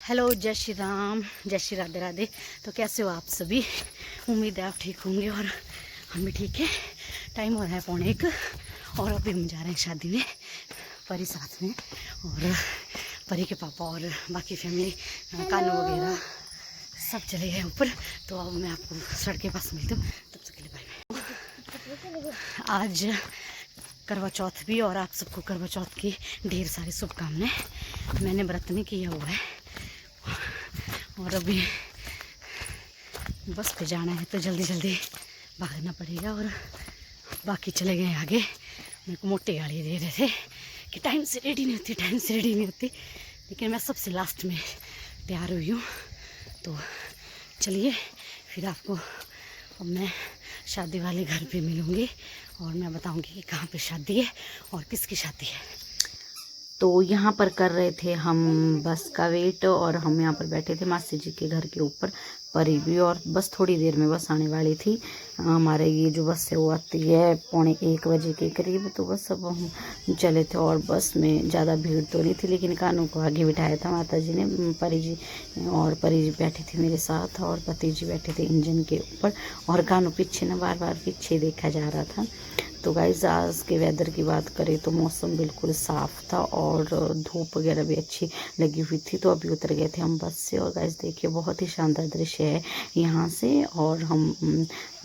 Hello, जय श्री राम, जय श्री राधे राधे। तो कैसे हो आप सभी? उम्मीद है आप ठीक होंगे और हम भी ठीक है। टाइम हो रहा है 1:45 और अभी हम जा रहे हैं शादी में, परी साथ में और परी के पापा और बाकी फैमिली, कानू वगैरह सब चले गए ऊपर। तो अब मैं आपको सड़क के पास मिलती हूँ, तब तक के लिए बाय। आज करवा चौथ भी और आप सबको करवा चौथ की ढेर सारी शुभकामनाएं। मैंने व्रत नहीं किया हुआ है और अभी बस पे जाना है तो जल्दी जल्दी भागना पड़ेगा। और बाकी चले गए आगे। मेरे को मोटी गाड़ी दे रहे थे कि टाइम से रेडी नहीं होती, टाइम से रेडी नहीं होती, लेकिन मैं सबसे लास्ट में तैयार हुई हूँ। तो चलिए फिर आपको अब मैं शादी वाले घर पे मिलूँगी और मैं बताऊँगी कि कहाँ पे शादी है और किसकी शादी है। तो यहाँ पर कर रहे थे हम बस का वेट और हम यहाँ पर बैठे थे मासी जी के घर के ऊपर। परी भी और बस थोड़ी देर में बस आने वाली थी। हमारे ये जो बस है वो आती है 1:45 बजे के करीब। तो बस अब हम चले थे और बस में ज़्यादा भीड़ तो नहीं थी, लेकिन कानू को आगे बिठाया था माता जी ने। परी जी और परी जी बैठे थे मेरे साथ और पति जी बैठे थे इंजन के ऊपर और कानू पीछे ना बार बार पीछे देखा जा रहा था। तो गाइस आज के वेदर की बात करें तो मौसम बिल्कुल साफ़ था और धूप वगैरह भी अच्छी लगी हुई थी। तो अभी उतर गए थे हम बस से और गाइस देखिए बहुत ही शानदार दृश्य है यहाँ से। और हम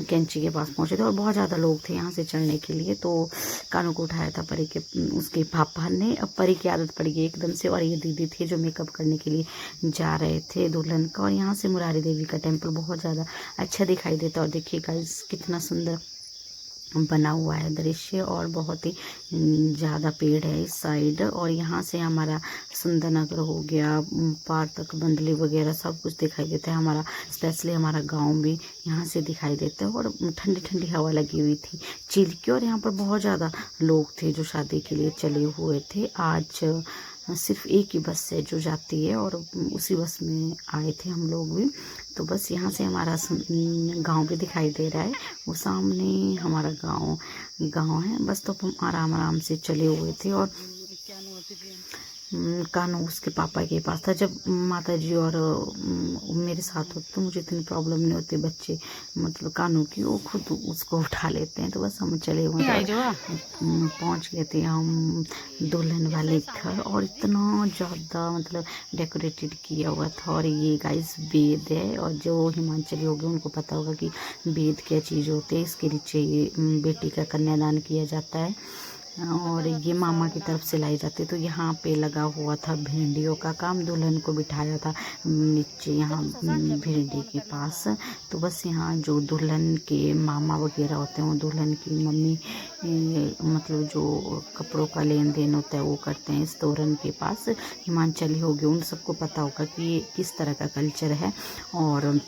कैंची के पास पहुँचे थे और बहुत ज़्यादा लोग थे यहाँ से चढ़ने के लिए। तो कानू को उठाया था परी के उसके पापा ने। अब परी की आदत पड़ गई एकदम से। और ये दीदी थी जो मेकअप करने के लिए जा रहे थे दुल्हन का। और यहाँ से मुरारी देवी का टेम्पल बहुत ज़्यादा अच्छा दिखाई देता। और देखिए गाइस कितना सुंदर बना हुआ है दृश्य और बहुत ही ज़्यादा पेड़ है इस साइड। और यहाँ से हमारा सुंदरनगर हो गया, पार बंदली वगैरह सब कुछ दिखाई देता है। हमारा स्पेशली हमारा गांव भी यहाँ से दिखाई देता है। और ठंडी ठंडी हवा लगी हुई थी चिल की। और यहाँ पर बहुत ज़्यादा लोग थे जो शादी के लिए चले हुए थे। आज सिर्फ एक ही बस है जो जाती है और उसी बस में आए थे हम लोग भी। तो बस यहाँ से हमारा गांव भी दिखाई दे रहा है। वो सामने हमारा गांव है। बस तो हम आराम आराम से चले हुए थे। और कानू उसके पापा के पास था। जब माता जी और मेरे साथ होते तो मुझे इतनी प्रॉब्लम नहीं होती। बच्चे मतलब कानू की वो खुद उसको उठा लेते हैं। तो बस हम चले हुए पहुँच गए थे हम दुल्हन वाले घर। और इतना ज़्यादा मतलब डेकोरेटेड किया हुआ था। और ये गाइस बेद है और जो हिमाचली होंगे उनको पता होगा कि बेद क्या चीज़ होती है। इसके नीचे ये बेटी का कन्यादान किया जाता है और ये मामा की तरफ से लाई जाती है। तो यहाँ पे लगा हुआ था भिंडियों का काम। दुल्हन को बिठाया था नीचे यहाँ भिंडी के पास। तो बस यहाँ जो दुल्हन के मामा वगैरह होते हैं वो दुल्हन की मम्मी मतलब जो कपड़ों का लेन देन होता है वो करते हैं इस तोरण के पास। हिमाचली हो गए उन सबको पता होगा कि ये किस तरह का कल्चर है। और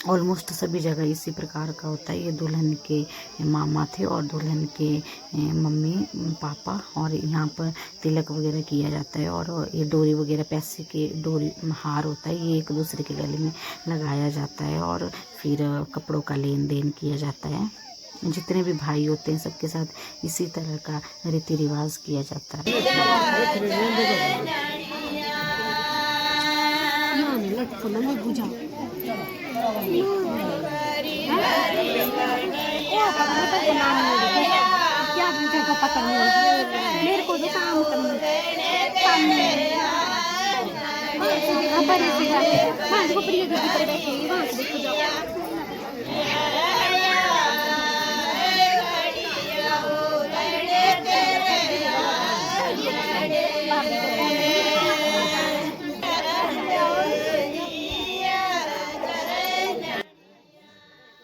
ऑलमोस्ट सभी जगह इसी प्रकार का होता है। ये दुल्हन के मामा थे और दुल्हन के मम्मी पापा। और यहाँ पर तिलक वगैरह किया जाता है और ये डोरी वगैरह पैसे के डोरी हार होता है ये एक दूसरे के गले में लगाया जाता है। और फिर कपड़ों का लेन देन किया जाता है। जितने भी भाई होते हैं सबके साथ इसी तरह का रीति रिवाज किया जाता है। पता नहीं मेरे को तो काम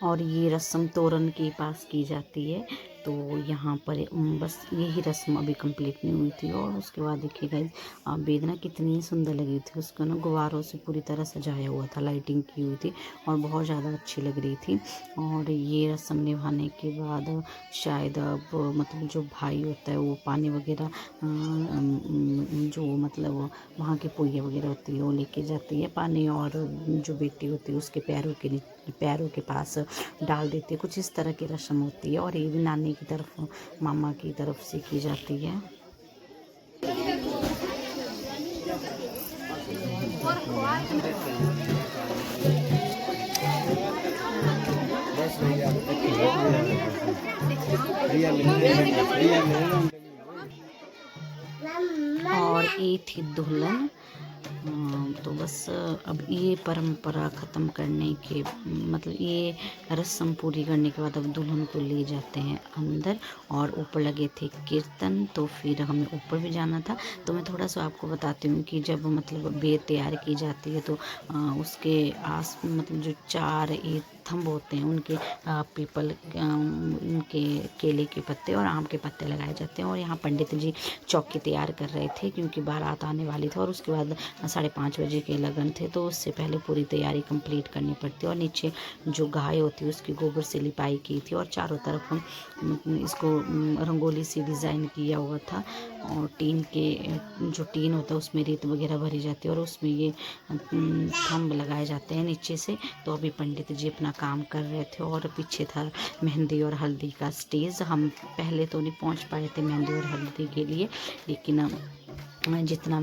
और ये रस्म तोरण के पास की जाती है। तो यहाँ पर बस यही रस्म अभी कंप्लीट नहीं हुई थी। और उसके बाद देखिए गाइस बेदना कितनी सुंदर लगी थी। उसको ना गुब्बारों से पूरी तरह सजाया हुआ था, लाइटिंग की हुई थी और बहुत ज़्यादा अच्छी लग रही थी। और ये रस्म निभाने के बाद शायद अब मतलब जो भाई होता है वो पानी वगैरह जो मतलब वहाँ की पुइया वगैरह होती है वो लेके जाती है पानी। और जो बेटी होती है उसके पैरों के पास डाल देते हैं। कुछ इस तरह की रस्म होती है। और ये भी नानी की तरफ मामा की तरफ से की जाती है। और ये थी दुल्हन। तो बस अब ये परंपरा ख़त्म करने के मतलब ये रस्म पूरी करने के बाद अब दुल्हन को ले जाते हैं अंदर, और ऊपर लगे थे कीर्तन। तो फिर हमें ऊपर भी जाना था। तो मैं थोड़ा सा आपको बताती हूँ कि जब मतलब बेद तैयार की जाती है तो उसके आस मतलब जो 4 ये थंब होते हैं उनके पीपल उनके केले के पत्ते और आम के पत्ते लगाए जाते हैं। और यहाँ पंडित जी चौकी तैयार कर रहे थे क्योंकि बारात आने वाली थी और उसके बाद 5:30 बजे के लगन थे, तो उससे पहले पूरी तैयारी कंप्लीट करनी पड़ती है। और नीचे जो गाय होती है उसकी गोबर से लिपाई की थी और चारों तरफ हम इसको रंगोली से डिज़ाइन किया हुआ था। और टीन के जो टीन होता है उसमें रेत वगैरह भरी जाती है और उसमें ये थंब लगाए जाते हैं नीचे से। तो अभी पंडित जी अपना काम कर रहे थे और पीछे था मेहंदी और हल्दी का स्टेज। हम पहले तो नहीं पहुंच पाए थे मेहंदी और हल्दी के लिए, लेकिन जितना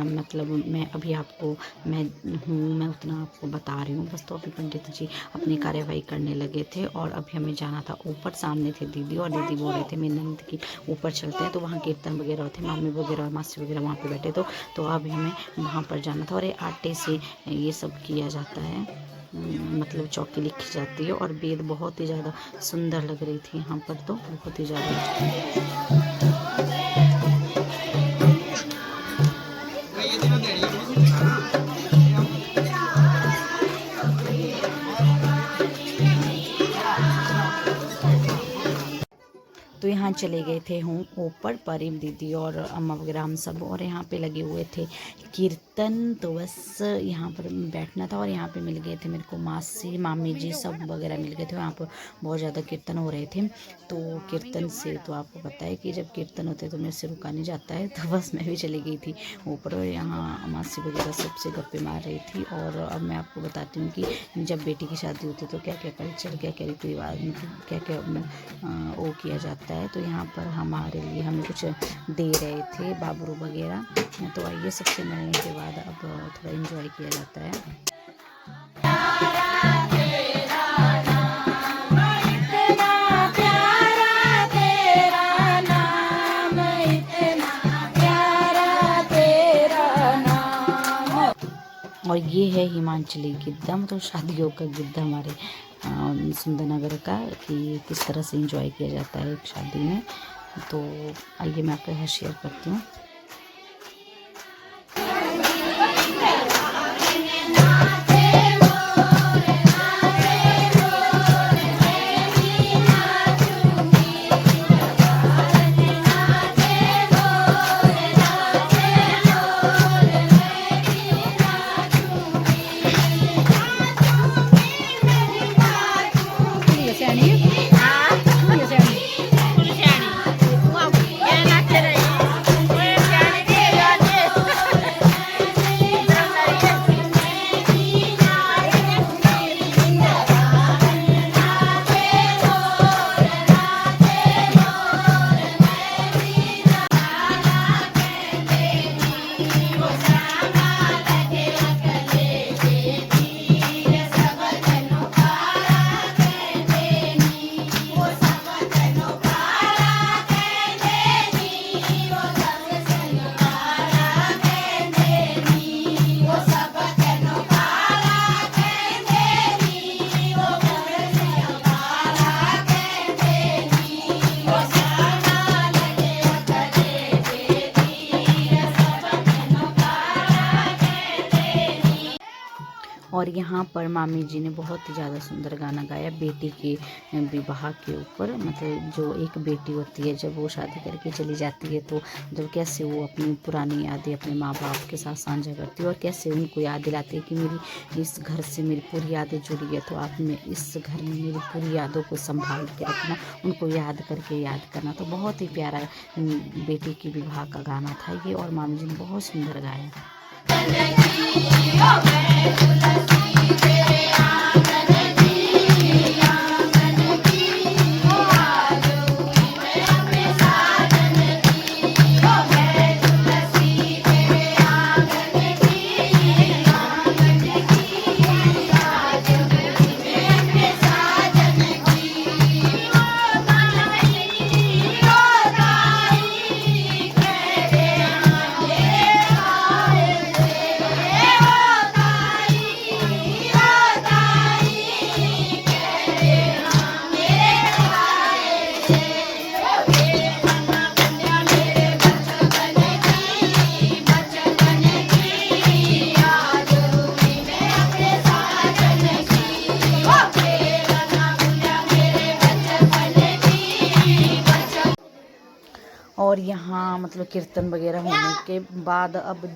मतलब मैं अभी आपको मैं उतना आपको बता रही हूँ बस। तो अभी पंडित जी अपनी कार्यवाही करने लगे थे और अभी हमें जाना था ऊपर। सामने थे दीदी और दीदी बोल रहे थे मेरी नंद की ऊपर चलते हैं। तो वहाँ कीर्तन वगैरह थे, मामी वगैरह और मासी वगैरह वहाँ पे बैठे। तो अभी हमें वहाँ पर जाना था। और ये आटे से ये सब किया जाता है, मतलब चौकी लिखी जाती है। और बेद बहुत ही ज़्यादा सुंदर लग रही थी यहाँ पर, तो बहुत ही ज़्यादा। तो यहाँ चले गए थे हम ऊपर, परीम दीदी और अम्मा वगैरह हम सब, और यहाँ पे लगे हुए थे कीर्तन। तो बस यहाँ पर बैठना था। और यहाँ पे मिल गए थे मेरे को मासी मामी जी सब वगैरह मिल गए थे। वहाँ पर बहुत ज़्यादा कीर्तन हो रहे थे। तो कीर्तन से तो आपको पता है कि जब कीर्तन होते हैं तो मेरे से रुका नहीं जाता है। तो बस मैं भी चली गई थी ऊपर और यहाँ मासी वगैरह सबसे गप्पे मार रही थी। और अब मैं आपको बताती हूँ कि जब बेटी की शादी होती है तो क्या क्या कल्चर, क्या क्या रीति रिवाज, क्या क्या वो किया जाता है। तो यहाँ पर हमारे लिए हमें कुछ दे रहे थे बाबरू वगैरह। तो आइए सबसे मिलने के बाद अब थोड़ा एंजॉय किया जाता है। और ये है हिमाचली गिद्धा, मतलब शादियों का गिद्धा हमारे सुंदरनगर का, कि किस तरह से एंजॉय किया जाता है एक शादी में। तो आइए मैं आपके साथ शेयर करती हूँ। और यहाँ पर मामी जी ने बहुत ही ज़्यादा सुंदर गाना गाया बेटी के विवाह के ऊपर। मतलब जो एक बेटी होती है जब वो शादी करके चली जाती है तो जब कैसे वो अपनी पुरानी यादें अपने माँ बाप के साथ साझा करती है और कैसे उनको याद दिलाती है कि मेरी इस घर से मेरी पूरी यादें जुड़ी है, तो आप में इस घर में मेरी पूरी यादों को संभाल के रखना, उनको याद करके याद करना। तो बहुत ही प्यारा बेटी की विवाह का गाना था ये, और मामी जी ने बहुत सुंदर गाया। मतलब कीर्तन वगैरह होने के बाद अब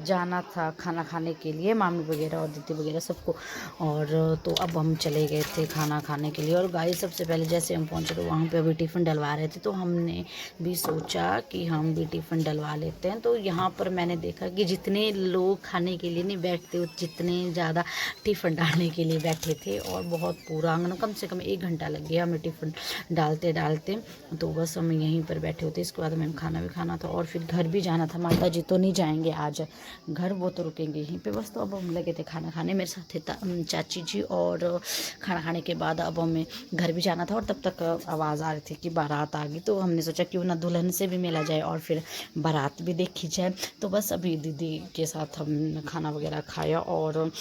जाना था खाना खाने के लिए, मामी वगैरह और दीदी वगैरह सबको। और तो अब हम चले गए थे खाना खाने के लिए। और गाइस सबसे पहले जैसे हम पहुंचे तो वहाँ पे अभी टिफ़िन डलवा रहे थे, तो हमने भी सोचा कि हम भी टिफ़िन डलवा लेते हैं। तो यहाँ पर मैंने देखा कि जितने लोग खाने के लिए नहीं बैठते जितने ज़्यादा टिफ़िन डालने के लिए बैठे थे। और बहुत पूरा आंगन, कम से कम 1 घंटा लग गया हमें टिफ़िन डालते डालते। तो बस हम यहीं पर बैठे होते। इसके बाद हमें खाना भी खाना था और फिर घर भी जाना था। माता जी तो नहीं जाएंगे आज घर, वो तो रुकेंगे यहीं पे बस। तो अब हम लगे थे खाना खाने, मेरे साथ थे चाची जी। और खाना खाने के बाद अब हमें घर भी जाना था। और तब तक आवाज़ आ रही थी कि बारात आ गई। तो हमने सोचा क्यों ना दुल्हन से भी मिला जाए और फिर बारात भी देखी जाए। तो बस अभी दीदी के साथ हम खाना वगैरह खाया और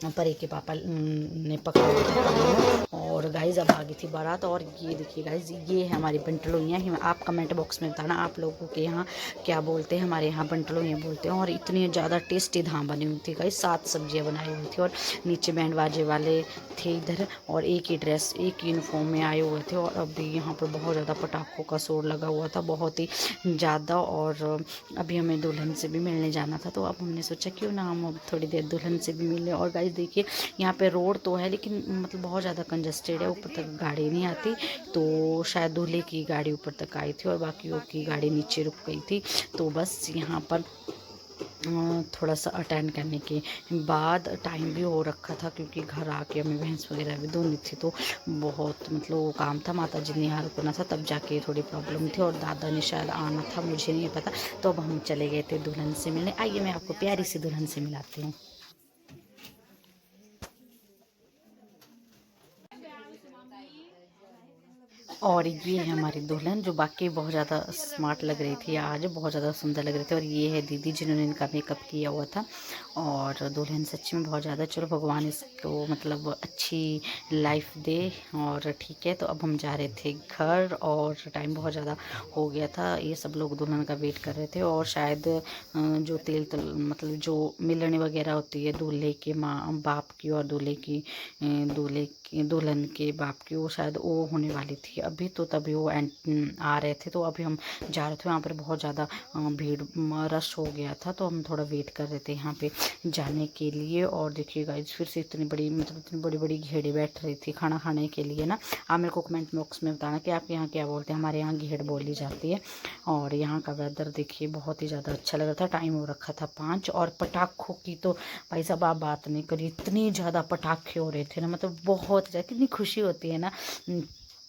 परी के पापा ने पकड़ा हुआ था पानी। और गाइज अब आ गई थी बारात। और ये देखिए गाइज, ये है हमारी बंटलोइयाँ। आप कमेंट बॉक्स में बताना आप लोगों के यहाँ क्या बोलते हैं। हमारे यहाँ बंटलोइयाँ बोलते हैं। और इतनी ज़्यादा टेस्टी धाम बनी हुई थी गाइज, 7 सब्जियाँ बनाई हुई थी। और नीचे बैंड बाजे वाले थे इधर, और एक ही ड्रेस एक यूनिफॉर्म में आए हुए थे। और अभी यहाँ पर बहुत ज़्यादा पटाखों का शोर लगा हुआ था, बहुत ही ज़्यादा। और अभी हमें दुल्हन से भी मिलने जाना था। तो अब हमने सोचा क्यों ना हम अब थोड़ी देर दुल्हन से भी मिलें। और गाइस देखिए यहाँ पे रोड तो है लेकिन मतलब बहुत ज़्यादा कंजस्टेड है, ऊपर तक गाड़ी नहीं आती। तो शायद दूल्हे की गाड़ी ऊपर तक आई थी और बाकियों की गाड़ी नीचे रुक गई थी। तो बस यहाँ पर थोड़ा सा अटेंड करने के बाद टाइम भी हो रखा था, क्योंकि घर आके हमें भैंस वगैरह भी धोनी थी। तो बहुत मतलब वो काम था, माता जी ने यहाँ रुकना था, तब जाके थोड़ी प्रॉब्लम थी। और दादा ने शायद आना था, मुझे नहीं पता। तो अब हम चले गए थे दुल्हन से मिलने। आइए मैं आपको प्यारी सी दुल्हन से मिलाती हूँ। और ये है हमारी दुल्हन, जो बाकी बहुत ज़्यादा स्मार्ट लग रही थी आज, बहुत ज़्यादा सुंदर लग रही थी। और ये है दीदी जिन्होंने इनका मेकअप किया हुआ था। और दुल्हन सच्ची में बहुत ज़्यादा, चलो भगवान इसको मतलब अच्छी लाइफ दे। और ठीक है, तो अब हम जा रहे थे घर और टाइम बहुत ज़्यादा हो गया था। ये सब लोग दुल्हन का वेट कर रहे थे। और शायद जो तेल मतलब जो मिलनी वगैरह होती है दूल्हे के माँ बाप की और दुल्हन के बाप की, वो शायद वो होने वाली थी अभी। तो तभी वो आ रहे थे। तो अभी हम जा रहे थे, वहाँ पर बहुत ज़्यादा भीड़ रश हो गया था। तो हम थोड़ा वेट कर रहे थे यहाँ पे जाने के लिए। और देखिए गाइस, फिर से इतनी बड़ी मतलब इतनी बड़ी बड़ी घेड़े बैठ रही थी खाना खाने के लिए ना। आप मेरे को कमेंट बॉक्स में बताना कि आपके यहाँ क्या बोलते हैं। हमारे यहाँ घेड़ बोली जाती है। और यहाँ का वेदर देखिए बहुत ही ज़्यादा अच्छा लग रहा था। टाइम हो रखा था 5। और पटाखों की तो भाई साहब आप बात नहीं करिए, इतनी ज़्यादा पटाखे हो रहे थे ना, मतलब बहुत ज़्यादा। कितनी खुशी होती है ना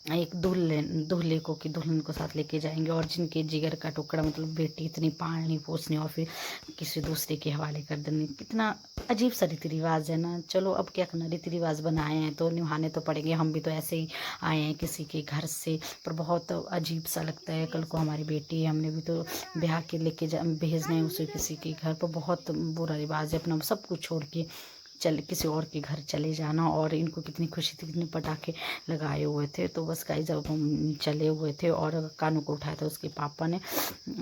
एक दूल्हे को कि दुल्हन को साथ लेके जाएंगे। और जिनके जिगर का टुकड़ा मतलब बेटी इतनी पालनी पोसनी और फिर किसी दूसरे के हवाले कर देनी, कितना अजीब सा रीति रिवाज है ना। चलो अब क्या करना, रीति रिवाज बनाए हैं तो निभाने तो पड़ेंगे। हम भी तो ऐसे ही आए हैं किसी के घर से, पर बहुत अजीब सा लगता है। कल को हमारी बेटी है, हमने भी तो ब्याह के लेके भेजना है उसे किसी के घर पर। बहुत बुरा रिवाज है, अपना सब कुछ छोड़ के किसी और के घर चले जाना। और इनको कितनी खुशी थी, कितने पटाखे लगाए हुए थे। तो बस गाइस जब हम चले हुए थे और कानू को उठाया था उसके पापा ने।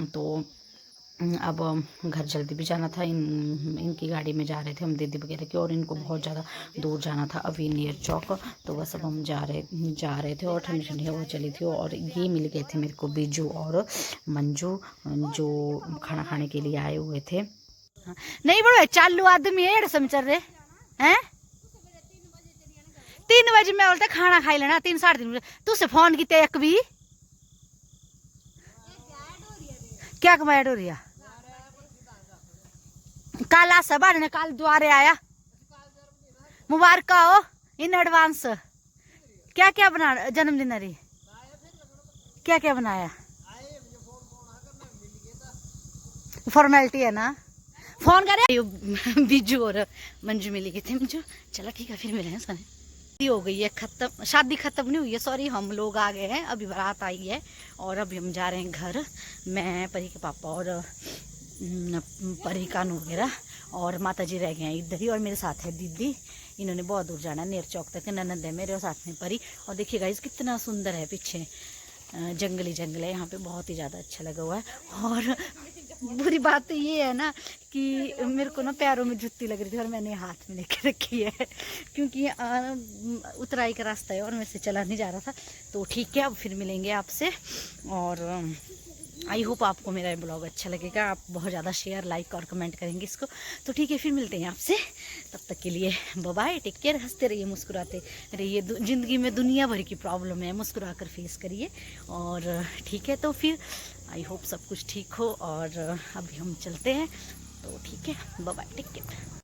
तो अब घर जल्दी भी जाना था। इनकी गाड़ी में जा रहे थे हम, दीदी वगैरह की। और इनको बहुत ज़्यादा दूर जाना था, अभी नियर चौक। तो बस अब हम जा रहे थे। और ठंडी ठंडी हवा चली थी। और ये मिल गए थे मेरे को बीजू और मंजू, जो खाना खाने के लिए आए हुए थे। नहीं बड़ो चालू आदमी है समझ रहे हैं। 3 बजे मैं बोलता खाना खाई लेना, 3 साढ़े 3 बजे तुझसे फोन की एक भी क्या कमाया हो रही है। कल आ सब ने कल द्वारे आया, मुबारक हो इन एडवांस। क्या क्या बना जन्मदिन रही, क्या क्या बनाया, फॉर्मेलिटी है ना। फोन करे बीजू और मंजू मिली गई थी। मंजू चलो ठीक है फिर मिले हैं। हो गई है खत्म, शादी खत्म नहीं हुई है, सॉरी हम लोग आ गए हैं, अभी बारात आई है। और अभी हम जा रहे हैं घर, मैं परी के पापा और परी कानू वगैरह। और माता जी रह गए हैं इधर ही। और मेरे साथ है दीदी, इन्होंने बहुत दूर जाना है, नेर चौक तक। ननद है मेरे और साथ में परी। और देखिए गाइस कितना सुंदर है, पीछे जंगली जंगल है यहाँ पे, बहुत ही ज़्यादा अच्छा लगा हुआ है। और बुरी बात तो ये है ना कि मेरे को ना पैरों में जुत्ती लग रही थी और मैंने हाथ में लेके रखी है, क्योंकि उतराई का रास्ता है और मेरे से चला नहीं जा रहा था। तो ठीक है, अब फिर मिलेंगे आपसे। और आई होप आपको मेरा ब्लॉग अच्छा लगेगा, आप बहुत ज़्यादा शेयर लाइक और कमेंट करेंगे इसको। तो ठीक है, फिर मिलते हैं आपसे, तब तक के लिए बाय, टेक केयर, हंसते रहिए, मुस्कुराते रहिए। ज़िंदगी में दुनिया भर की प्रॉब्लम है, मुस्कुरा कर फेस करिए। और ठीक है, तो फिर आई होप सब कुछ ठीक हो। और अभी हम चलते हैं, तो ठीक है, बाय, टेक केयर।